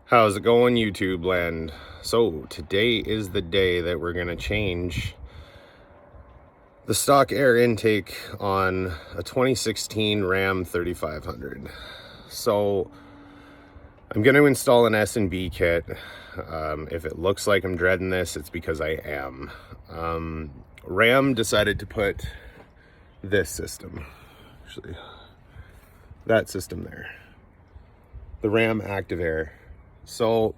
How's it going, YouTube land? So today is the day that we're going to change the stock air intake on a 2016 Ram 3500. So I'm going to install an S&B kit. If it looks like I'm dreading this, it's because I am. Ram decided to put this system, actually, that system there, the Ram Active Air. So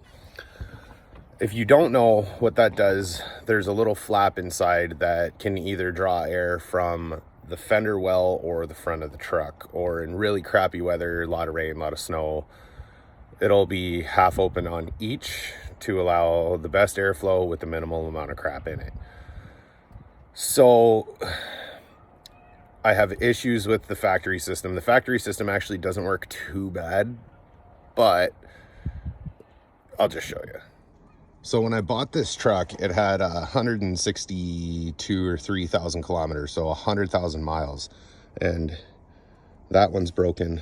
if you don't know what that does, there's a little flap inside that can either draw air from the fender well or the front of the truck, or in really crappy weather, a lot of rain, a lot of snow, it'll be half open on each to allow the best airflow with the minimal amount of crap in it. So I have issues with the factory system. The factory system actually doesn't work too bad, but I'll just show you. So when I bought this truck, it had 162 or 3,000 kilometers, so 100,000 miles. And that one's broken.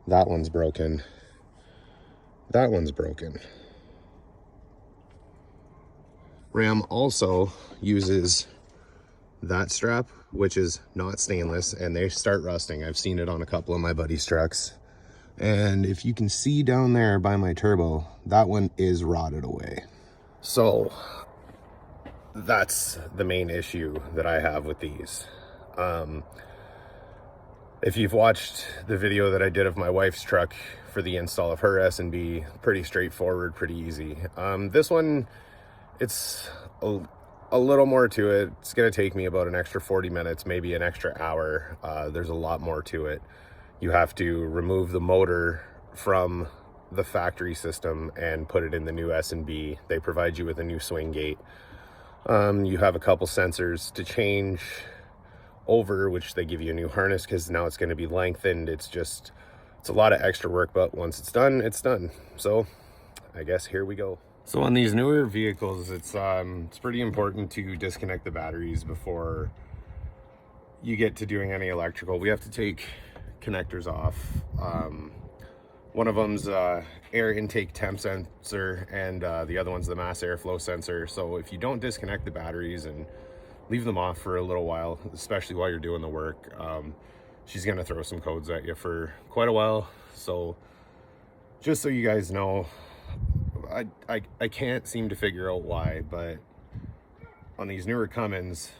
That one's broken. That one's broken. Ram also uses that strap, which is not stainless, and they start rusting. I've seen it on a couple of my buddies' trucks. And if you can see down there by my turbo, that one is rotted away. So that's the main issue that I have with these. If you've watched the video that I did of my wife's truck for the install of her S&B, pretty straightforward, pretty easy. This one, it's a little more to it. It's gonna take me about an extra 40 minutes, maybe an extra hour. There's a lot more to it. You have to remove the motor from the factory system and put it in the new S&B. They provide you with a new swing gate. You have a couple sensors to change over, which they give you a new harness because now it's going to be lengthened. It's a lot of extra work, but once it's done, it's done. So I guess here we go. So on these newer vehicles, it's pretty important to disconnect the batteries before you get to doing any electrical. We have to take connectors off. One of them's air intake temp sensor, and the other one's the mass airflow sensor. So if you don't disconnect the batteries and leave them off for a little while, especially while you're doing the work, she's gonna throw some codes at you for quite a while. So just so you guys know, I can't seem to figure out why, but on these newer Cummins,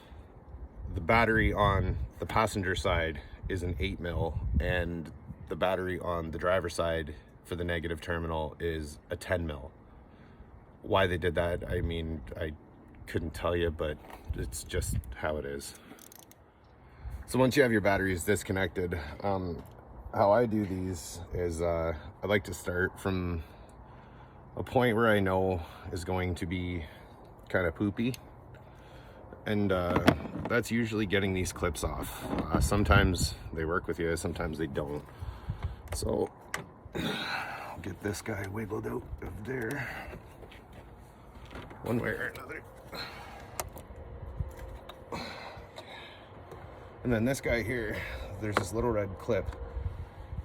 the battery on the passenger side is an 8 mil, and the battery on the driver's side for the negative terminal is a 10 mil. Why they did that, I mean, I couldn't tell you, but it's just how it is. So once you have your batteries disconnected, how I do these is I like to start from a point where I know is going to be kind of poopy, and that's usually getting these clips off. Sometimes they work with you, sometimes they don't. So I'll get this guy wiggled out of there one way or another. And then this guy here, there's this little red clip.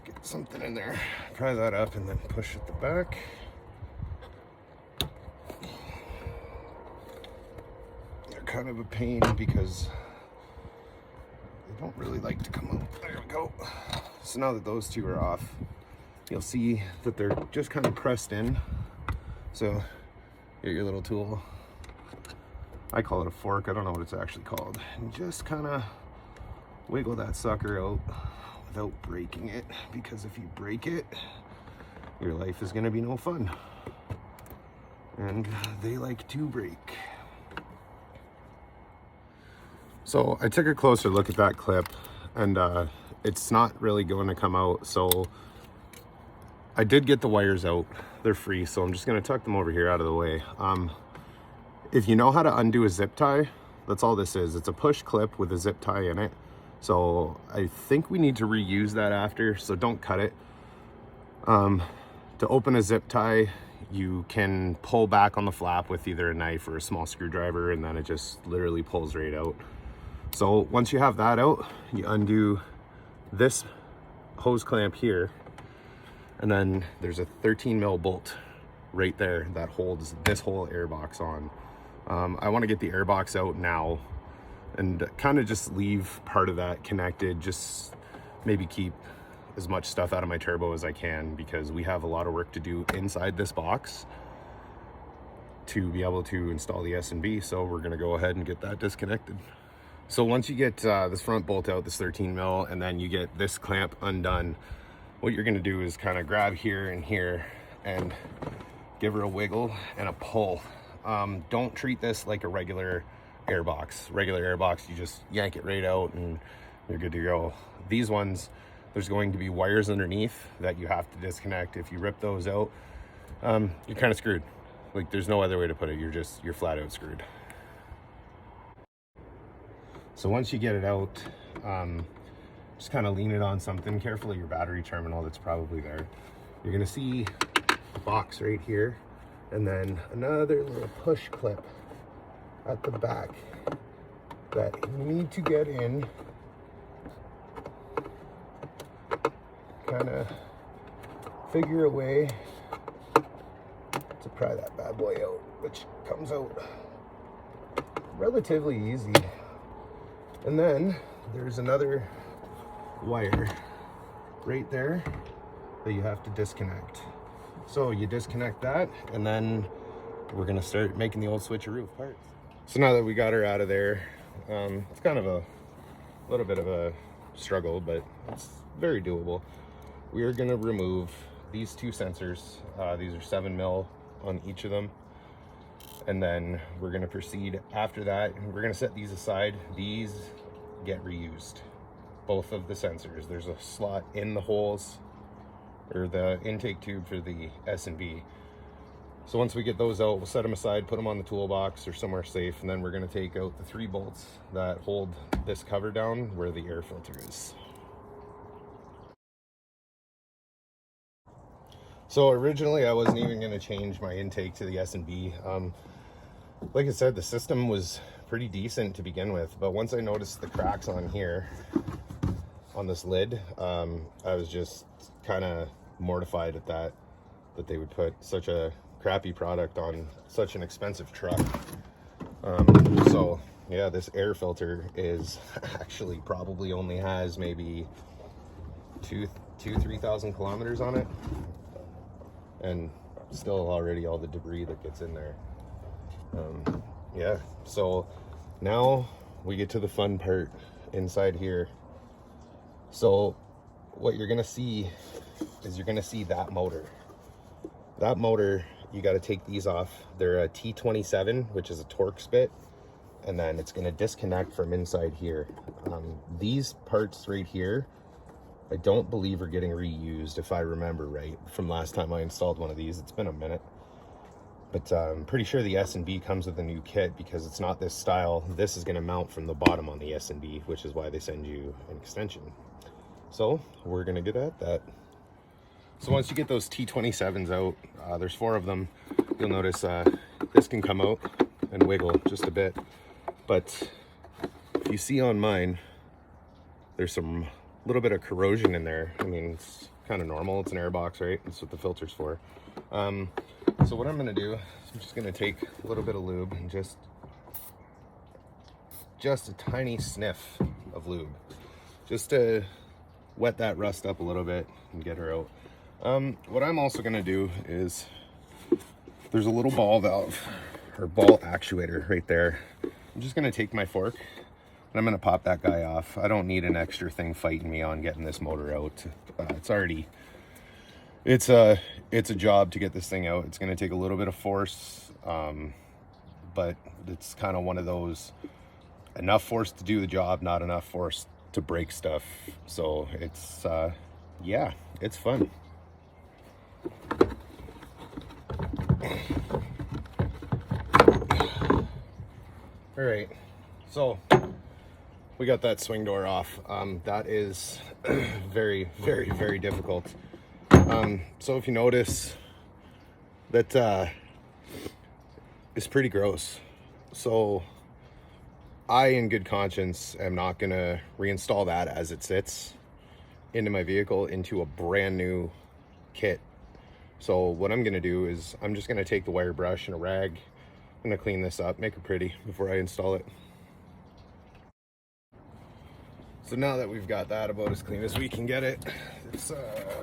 Get something in there, pry that up, and then push at the back. Kind of a pain because they don't really like to come out. There we go. So now that those two are off, you'll see that they're just kind of pressed in. So get your little tool. I call it a fork. I don't know what it's actually called. And just kind of wiggle that sucker out without breaking it, because if you break it, your life is going to be no fun. And they like to break. So I took a closer look at that clip, and it's not really going to come out. So I did get the wires out. They're free, so I'm just going to tuck them over here out of the way. If you know how to undo a zip tie, that's all this is. It's a push clip with a zip tie in it. So I think we need to reuse that after, so don't cut it. To open a zip tie, you can pull back on the flap with either a knife or a small screwdriver, and then it just literally pulls right out. So once you have that out, you undo this hose clamp here, And then there's a 13 mil bolt right there that holds this whole airbox on. I want to get the airbox out now and kind of just leave part of that connected, just maybe keep as much stuff out of my turbo as I can, because we have a lot of work to do inside this box to be able to install the S&B. So we're going to go ahead and get that disconnected. So once you get this front bolt out, this 13 mil, and then you get this clamp undone, what you're going to do is kind of grab here and here and give her a wiggle and a pull. Don't treat this like a regular airbox. Regular airbox, you just yank it right out and you're good to go. These ones, there's going to be wires underneath that you have to disconnect. If you rip those out, you're kind of screwed. Like, there's no other way to put it. You're flat out screwed. So once you get it out, just kind of lean it on something. Careful of your battery terminal that's probably there. You're gonna see a box right here, and then another little push clip at the back that you need to get in. Kind of figure a way to pry that bad boy out, which comes out relatively easy. And then there's another wire right there that you have to disconnect. So you disconnect that, and then we're gonna start making the old switcheroo parts. So now that we got her out of there, it's kind of a little bit of a struggle, but it's very doable. We are gonna remove these two sensors. These are 7 mil on each of them. And then we're gonna proceed after that. We're gonna set these aside. These get reused, both of the sensors. There's a slot in the holes, or the intake tube for the S&B. So once we get those out, we'll set them aside, put them on the toolbox or somewhere safe, and then we're gonna take out the 3 bolts that hold this cover down where the air filter is. So originally I wasn't even gonna change my intake to the S&B. Like I said, the system was pretty decent to begin with, but once I noticed the cracks on here, on this lid, I was just kind of mortified at that they would put such a crappy product on such an expensive truck. So yeah, this air filter is actually probably only has maybe 3,000 kilometers on it, and still already all the debris that gets in there. Yeah, so now we get to the fun part inside here. So what you're gonna see is you're gonna see that motor. That motor, you got to take these off. They're a T27, which is a torque spit, and then it's gonna disconnect from inside here. These parts right here, I don't believe are getting reused, if I remember right, from last time I installed one of these. It's been a minute. But I'm pretty sure the S&B comes with a new kit, because it's not this style. This is going to mount from the bottom on the S&B, which is why they send you an extension. So we're going to get at that. So once you get those T27s out, there's 4 of them. You'll notice this can come out and wiggle just a bit. But if you see on mine, there's some little bit of corrosion in there. I mean, it's kind of normal. It's an airbox, right? That's what the filter's for. So what I'm gonna do is I'm just gonna take a little bit of lube and just a tiny sniff of lube, just to wet that rust up a little bit and get her out. What I'm also gonna do is, there's a little ball valve or ball actuator right there. I'm just gonna take my fork and I'm gonna pop that guy off. I don't need an extra thing fighting me on getting this motor out. It's a job to get this thing out. It's going to take a little bit of force, but it's kind of one of those, enough force to do the job, not enough force to break stuff. So it's, yeah, it's fun. All right, so we got that swing door off. That is very, very, very difficult. So if you notice that it's pretty gross. So I, in good conscience, am not gonna reinstall that as it sits into my vehicle into a brand new kit. So what I'm gonna do is I'm just gonna take the wire brush and a rag. I'm gonna clean this up, make it pretty before I install it. So now that we've got that about as clean as we can get it, it's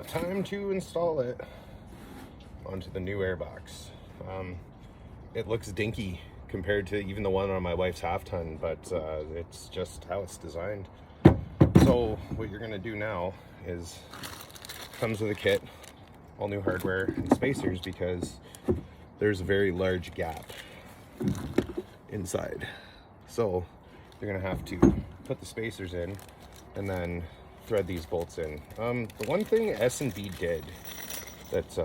time to install it onto the new airbox. It looks dinky compared to even the one on my wife's half ton, but it's just how it's designed. So what you're gonna do now is, comes with a kit, all new hardware and spacers, because there's a very large gap inside. So you're gonna have to put the spacers in and then thread these bolts in. The one thing S&B did that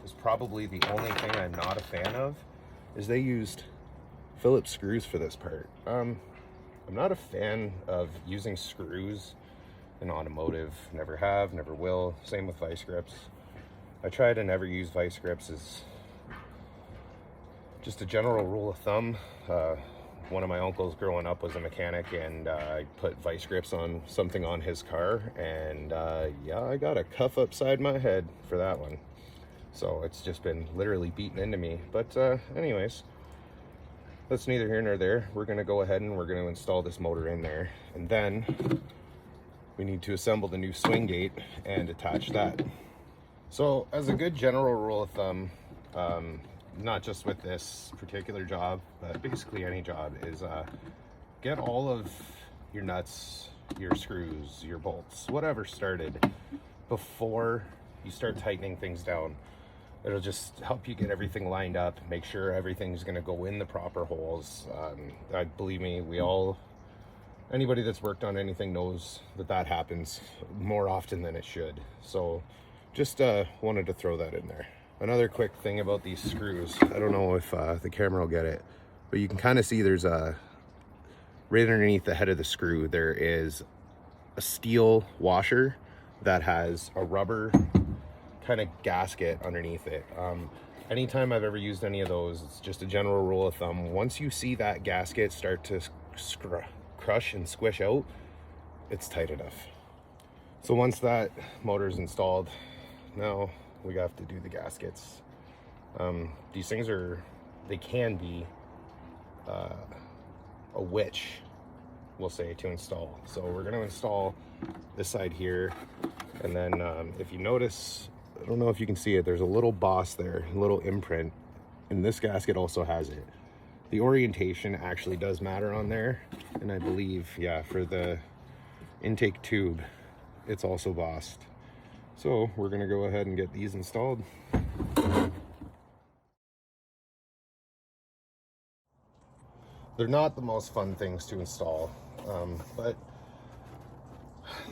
is probably the only thing I'm not a fan of is they used Phillips screws for this part. I'm not a fan of using screws in automotive. Never have, never will. Same with vice grips. I try to never use vice grips as just a general rule of thumb. One of my uncles growing up was a mechanic, and I put vice grips on something on his car, and yeah, I got a cuff upside my head for that one. So it's just been literally beaten into me. But anyways, that's neither here nor there. We're gonna go ahead and we're gonna install this motor in there, and then we need to assemble the new swing gate and attach that. So as a good general rule of thumb, not just with this particular job, but basically any job, is get all of your nuts, your screws, your bolts, whatever started before you start tightening things down. It'll just help you get everything lined up, make sure everything's gonna go in the proper holes. Believe me, anybody that's worked on anything knows that that happens more often than it should. So just wanted to throw that in there. Another quick thing about these screws, I don't know if the camera will get it, but you can kind of see there's right underneath the head of the screw, there is a steel washer that has a rubber kind of gasket underneath it. Anytime I've ever used any of those, it's just a general rule of thumb. Once you see that gasket start to crush and squish out, it's tight enough. So once that motor is installed, now we have to do the gaskets. These things they can be a witch, we'll say, to install. So we're gonna install this side here, and then if you notice, I don't know if you can see it, there's a little boss there, a little imprint, and this gasket also has it. The orientation actually does matter on there, and I believe, yeah, for the intake tube, it's also bossed. So we're gonna go ahead and get these installed. They're not the most fun things to install, but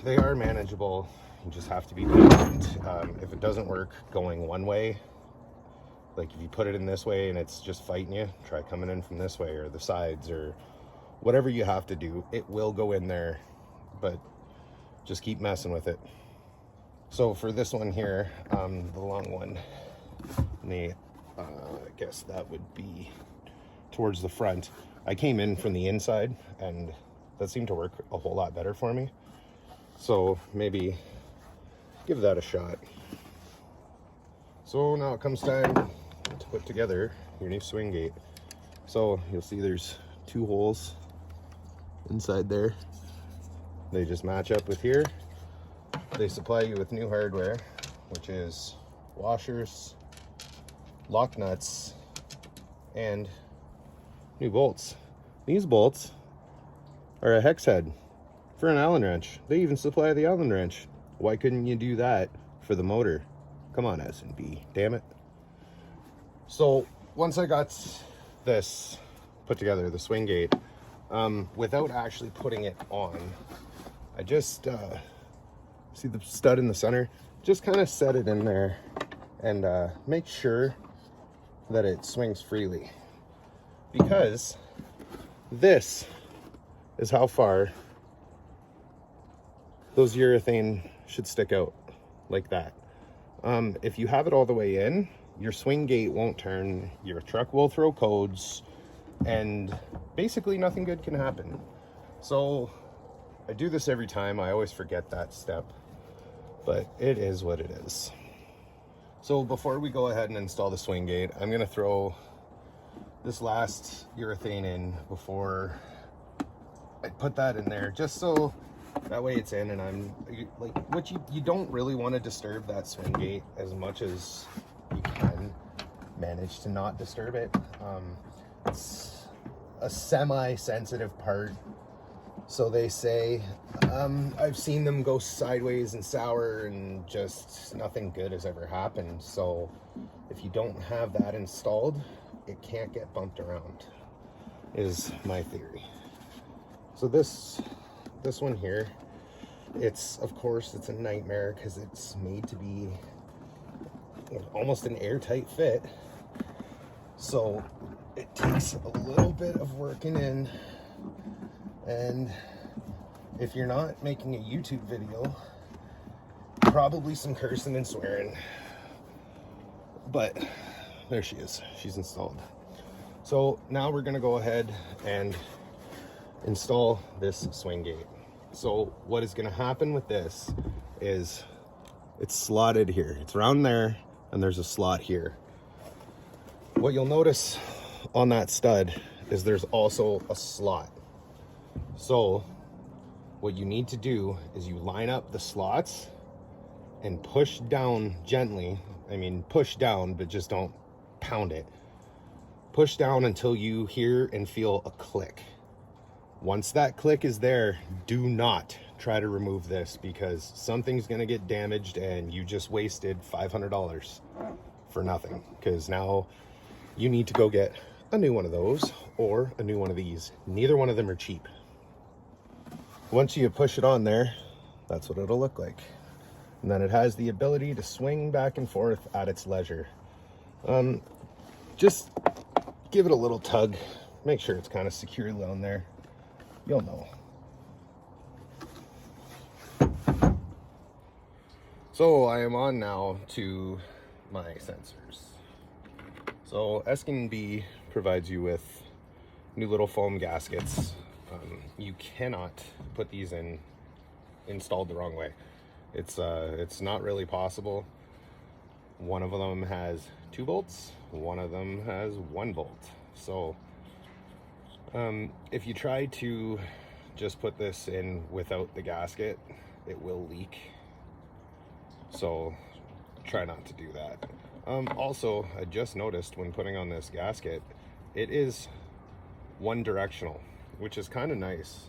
they are manageable. You just have to be patient. If it doesn't work going one way, like if you put it in this way and it's just fighting you, try coming in from this way or the sides or whatever you have to do. It will go in there, but just keep messing with it. So for this one here, the long one, I guess that would be towards the front. I came in from the inside, and that seemed to work a whole lot better for me. So maybe give that a shot. So now it comes time to put together your new swing gate. So you'll see there's 2 holes inside there. They just match up with here. They supply you with new hardware, which is washers, lock nuts, and new bolts. These bolts are a hex head for an Allen wrench. They even supply the Allen wrench. Why couldn't you do that for the motor? Come on, S&B, damn it. So once I got this put together, the swing gate, without actually putting it on, I just see the stud in the center, just kind of set it in there and make sure that it swings freely, because this is how far those urethane should stick out, like that. If you have it all the way in, your swing gate won't turn, your truck will throw codes, and basically nothing good can happen. So I do this every time. I always forget that step, but it is what it is. So before we go ahead and install the swing gate, I'm gonna throw this last urethane in before I put that in there, just so that way it's in. And I'm like, what you don't really want to disturb that swing gate as much as you can manage to not disturb it. It's a semi-sensitive part, so they say. I've seen them go sideways and sour, and just nothing good has ever happened. So if you don't have that installed, it can't get bumped around, is my theory. So this one here, of course it's a nightmare because it's made to be almost an airtight fit. So it takes a little bit of working in, and if you're not making a YouTube video, probably some cursing and swearing. But there she is, she's installed. So now we're gonna go ahead and install this swing gate. So what is gonna happen with this is it's slotted here. It's around there, and there's a slot here. What you'll notice on that stud is there's also a slot. So what you need to do is you line up the slots and push down gently. I mean, push down, but just don't pound it. Push down until you hear and feel a click. Once that click is there, do not try to remove this, because something's gonna get damaged and you just wasted $500 for nothing, because now you need to go get a new one of those or a new one of these. Neither one of them are cheap. Once you push it on there, that's what it'll look like. And then it has the ability to swing back and forth at its leisure. Just give it a little tug. Make sure it's kind of securely on there. You'll know. So I am on now to my sensors. So S&B provides you with new little foam gaskets. You cannot put these installed the wrong way. It's not really possible. One of them has 2 bolts, one of them has 1 bolt. So if you try to just put this in without the gasket, it will leak. So try not to do that. Also, I just noticed when putting on this gasket, it is one directional, which is kind of nice.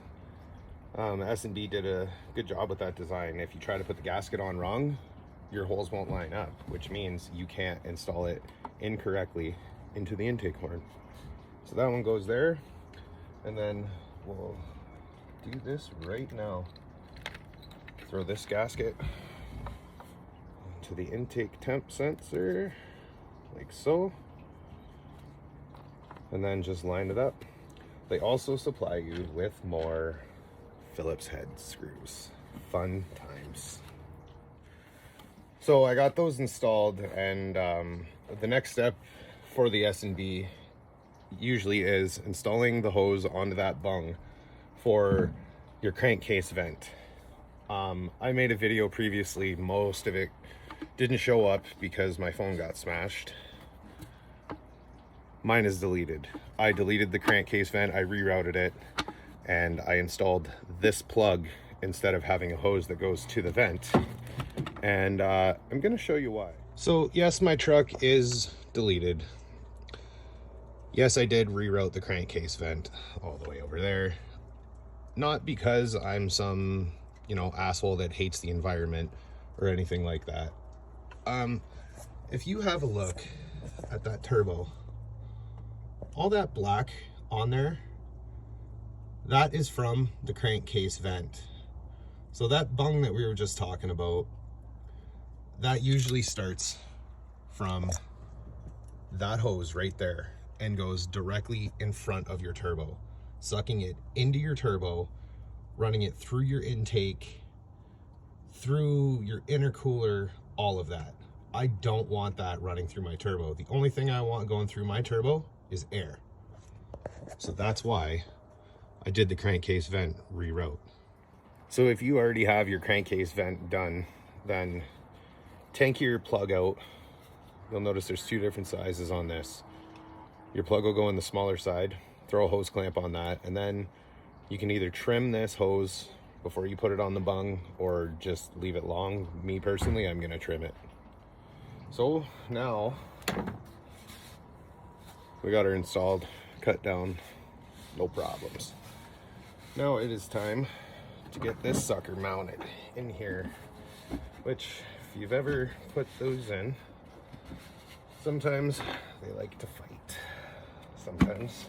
S&B did a good job with that design. If you try to put the gasket on wrong, your holes won't line up, which means you can't install it incorrectly into the intake horn. So that one goes there, and then we'll do this right now. Throw this gasket to the intake temp sensor, like so, and then just line it up. They also supply you with more Phillips head screws. Fun times. So I got those installed, and the next step for the S&B usually is installing the hose onto that bung for your crankcase vent. I made a video previously. Most of it didn't show up because my phone got smashed. Mine is deleted. I deleted the crankcase vent, I rerouted it, and I installed this plug instead of having a hose that goes to the vent. And I'm gonna show you why. So yes, my truck is deleted. Yes, I did reroute the crankcase vent all the way over there. Not because I'm some, asshole that hates the environment or anything like that. If you have a look at that turbo, all that black on there, that is from the crankcase vent. So that bung that we were just talking about, that usually starts from that hose right there and goes directly in front of your turbo, sucking it into your turbo, running it through your intake, through your intercooler, all of that. I don't want that running through my turbo. The only thing I want going through my turbo is air. So that's why I did the crankcase vent reroute. So if you already have your crankcase vent done, then tank your plug out you'll notice there's two different sizes on this. Your plug will go in the smaller side, throw a hose clamp on that, and then you can either trim this hose before you put it on the bung or just leave it long. Me personally, I'm gonna trim it. So now we got her installed, cut down, no problems. Now it is time to get this sucker mounted in here, which if you've ever put those in, sometimes they like to fight. Sometimes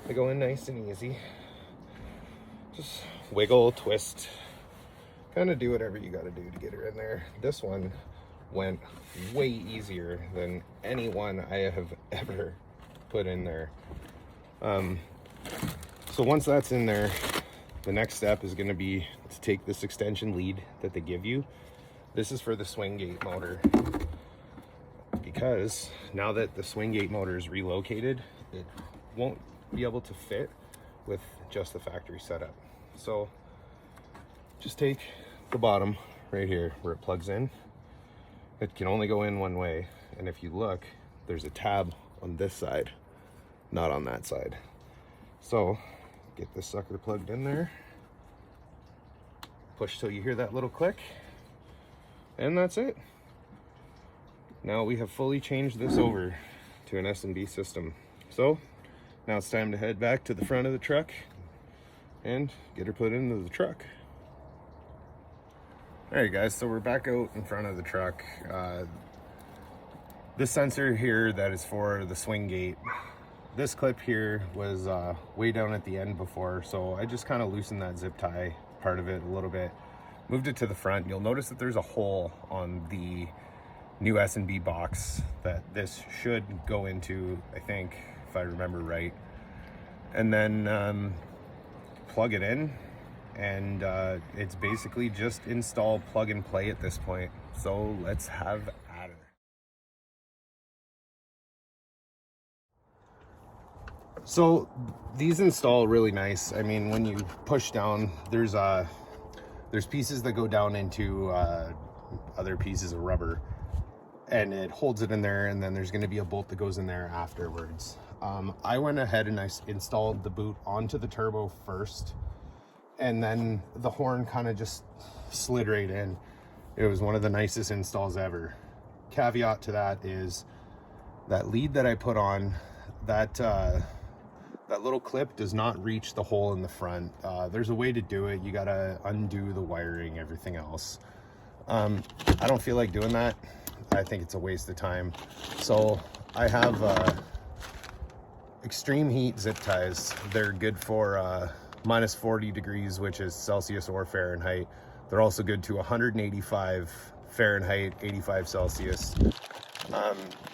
they go in nice and easy. Just wiggle, twist, kind of do whatever you got to do to get her in there. This one went way easier than any one I have ever put in there. So once that's in there, the next step is going to be to take this extension lead that they give you. This is for the swing gate motor, because now that the swing gate motor is relocated, it won't be able to fit with just the factory setup. So just take the bottom right here where it plugs in. It can only go in one way, and if you look, there's a tab on this side, not on that side. So get this sucker plugged in there, push till you hear that little click, and that's it. Now we have fully changed this over to an S&B system. So now it's time to head back to the front of the truck and get her put into the truck. All right guys, so we're back out in front of the truck. This sensor here that is for the swing gate, this clip here was way down at the end before, so I just kind of loosened that zip tie part of it a little bit, moved it to the front. You'll notice that there's a hole on the new S&B box that this should go into, I think, if I remember right, and then plug it in, and it's basically just install, plug and play at this point. So let's have at her. So these install really nice. I mean, when you push down, there's pieces that go down into other pieces of rubber, and it holds it in there, and then there's going to be a bolt that goes in there afterwards. I went ahead and I installed the boot onto the turbo first, and then the horn kind of just slid right in. It was one of the nicest installs ever. Caveat to that is that lead that I put on, that little clip does not reach the hole in the front. There's a way to do it. You gotta undo the wiring, everything else. I don't feel like doing that. I think it's a waste of time. So I have extreme heat zip ties. They're good for minus 40 degrees, which is Celsius or Fahrenheit. They're also good to 185 Fahrenheit, 85 Celsius.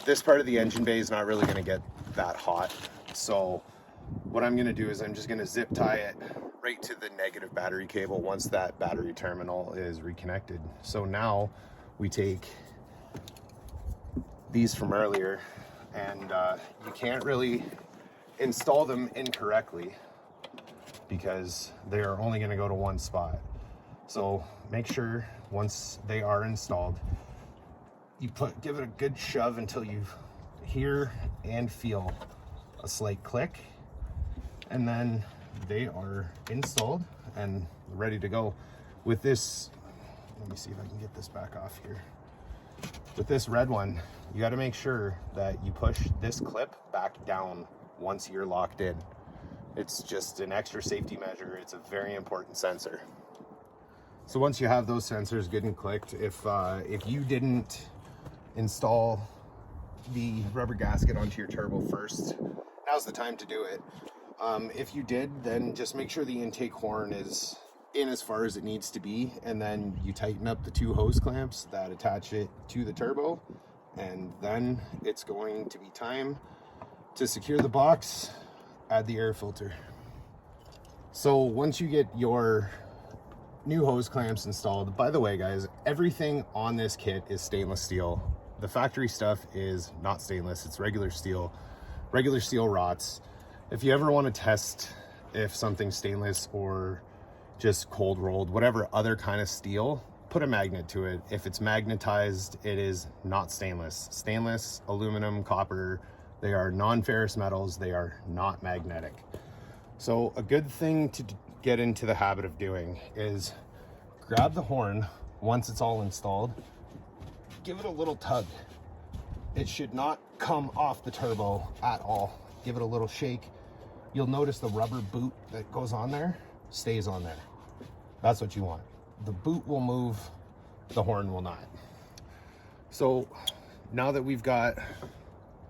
This part of the engine bay is not really going to get that hot. So what I'm going to do is I'm just going to zip tie it right to the negative battery cable once that battery terminal is reconnected. So now we take these from earlier, and you can't really install them incorrectly because they are only going to go to one spot. So make sure once they are installed, you give it a good shove until you hear and feel a slight click, and then they are installed and ready to go. With this, let me see if I can get this back off here. With this red one, you got to make sure that you push this clip back down once you're locked in. It's just an extra safety measure. It's a very important sensor. So once you have those sensors good and clicked, if you didn't install the rubber gasket onto your turbo first, now's the time to do it. If you did, then just make sure the intake horn is in as far as it needs to be, and then you tighten up the two hose clamps that attach it to the turbo, and then it's going to be time to secure the box, add the air filter. So once you get your new hose clamps installed, by the way guys, everything on this kit is stainless steel. The factory stuff is not stainless, it's regular steel. Regular steel rots. If you ever want to test if something's stainless or just cold rolled, whatever other kind of steel, put a magnet to it. If it's magnetized, it is not stainless. Stainless, aluminum, copper, they are non-ferrous metals. They are not magnetic. So a good thing to get into the habit of doing is grab the horn once it's all installed, give it a little tug. It should not come off the turbo at all. Give it a little shake. You'll notice the rubber boot that goes on there stays on there. That's what you want. The boot will move, the horn will not. So now that we've got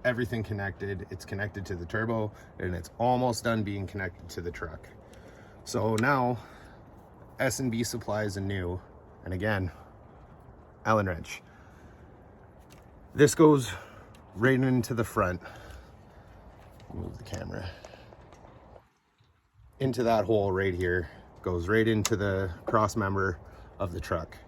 everything connected, it's connected to the turbo and it's almost done being connected to the truck. So now S&B supplies a new, and again, Allen wrench. This goes right into the front. Move the camera. Into that hole right here. Goes right into the cross member of the truck.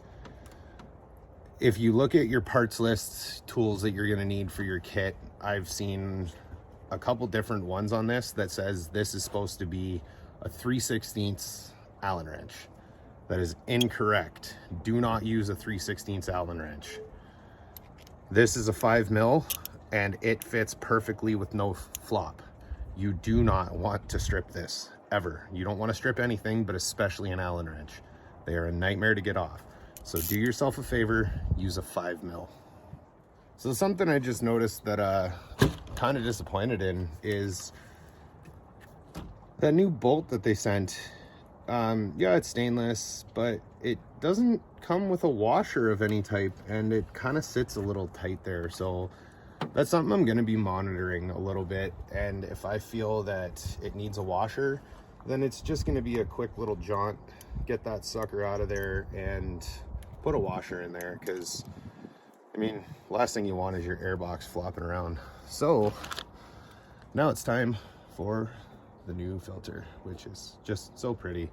If you look at your parts lists, tools that you're gonna need for your kit, I've seen a couple different ones on this that says this is supposed to be a 3/16 Allen wrench. That is incorrect. Do not use a 3/16 Allen wrench. This is a 5 mil and it fits perfectly with no flop. You do not want to strip this ever. You don't want to strip anything, but especially an Allen wrench. They are a nightmare to get off. So do yourself a favor, use a 5 mil. So something I just noticed that kind of disappointed in is that new bolt that they sent. Yeah, it's stainless, but it doesn't come with a washer of any type, and it kind of sits a little tight there. So that's something I'm going to be monitoring a little bit, and if I feel that it needs a washer, then it's just going to be a quick little jaunt, get that sucker out of there and put a washer in there, because I mean, last thing you want is your airbox flopping around. So now it's time for the new filter, which is just so pretty.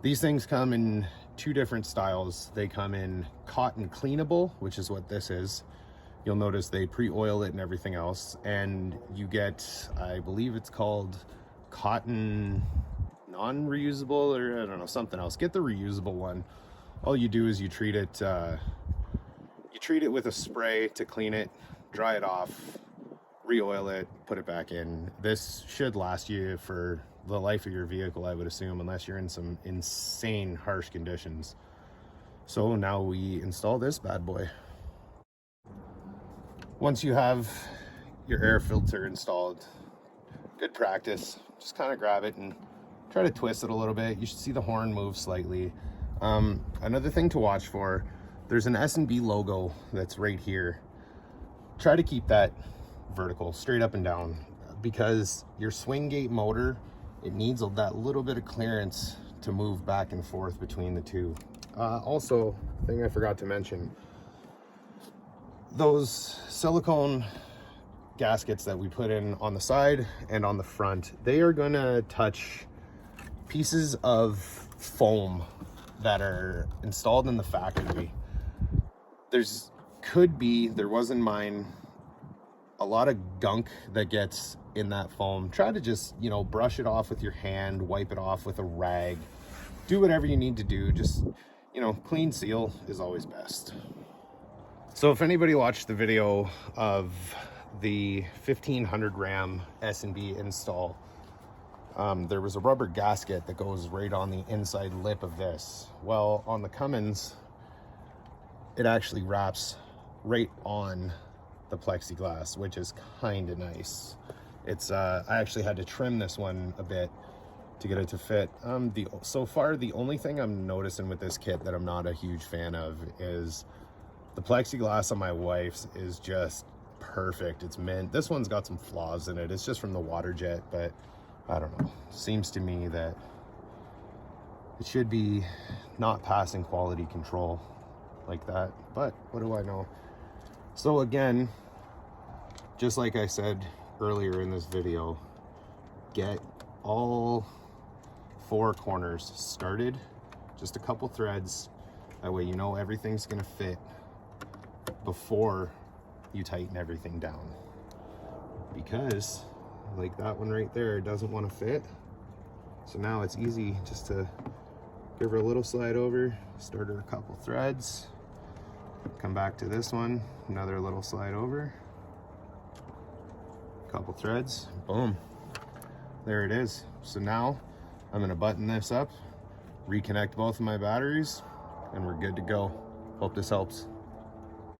These things come in two different styles. They come in cotton cleanable, which is what this is. You'll notice they pre-oil it and everything else, and you get, I believe it's called cotton non-reusable, or I don't know, something else. Get the reusable one. All you do is you treat it with a spray to clean it, dry it off, re-oil it, put it back in. This should last you for the life of your vehicle, I would assume, unless you're in some insane harsh conditions. So now we install this bad boy. Once you have your air filter installed, good practice, just kind of grab it and try to twist it a little bit. You should see the horn move slightly. Another thing to watch for, there's an S&B logo that's right here. Try to keep that vertical, straight up and down, because your swing gate motor, it needs that little bit of clearance to move back and forth between the two. Also, thing I forgot to mention, those silicone gaskets that we put in on the side and on the front, they are gonna touch pieces of foam that are installed in the factory. There was in mine, a lot of gunk that gets in that foam. Try to just, brush it off with your hand, wipe it off with a rag, do whatever you need to do. Just, clean seal is always best. So if anybody watched the video of the 1500 gram S&B install, there was a rubber gasket that goes right on the inside lip of this. Well, on the Cummins, it actually wraps right on the plexiglass, which is kind of nice. It's I actually had to trim this one a bit to get it to fit. So far, the only thing I'm noticing with this kit that I'm not a huge fan of is the plexiglass on my wife's is just perfect. It's mint. This one's got some flaws in it. It's just from the water jet, but I don't know. Seems to me that it should be not passing quality control like that, but what do I know? So again, just like I said earlier in this video, get all 4 corners started, just a couple threads. That way you know everything's gonna fit before you tighten everything down. Because like that one right there doesn't want to fit. So now it's easy just to Give her a little slide over, start her a couple threads, come back to this one, another little slide over, couple threads, boom, there it is. So now I'm gonna button this up, reconnect both of my batteries, and we're good to go. Hope this helps.